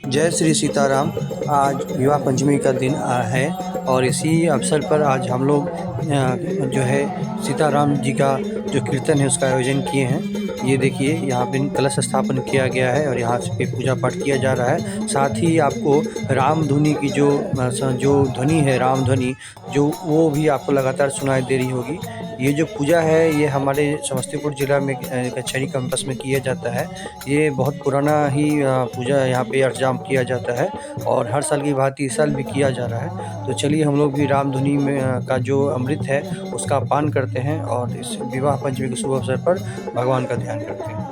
जय श्री सीताराम। आज विवाह पंचमी का दिन है और इसी अवसर पर आज हम लोग जो है सीताराम जी का जो कीर्तन है उसका आयोजन किए हैं। ये देखिए यहाँ पे कलश स्थापन किया गया है और यहाँ पे पूजा पाठ किया जा रहा है। साथ ही आपको राम धुनी की जो ध्वनि है, राम ध्वनि जो वो भी आपको लगातार सुनाई दे रही होगी। ये जो पूजा है ये हमारे समस्तीपुर ज़िला में कचहरी कैंपस में किया जाता है। ये बहुत पुराना ही पूजा यहाँ पे इंतजाम किया जाता है और हर साल की भांति इस साल भी किया जा रहा है। तो चलिए हम लोग भी रामधुनी में का जो अमृत है उसका पान करते हैं और इस विवाह पंचमी के शुभ अवसर पर भगवान का ध्यान करते हैं।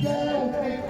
जय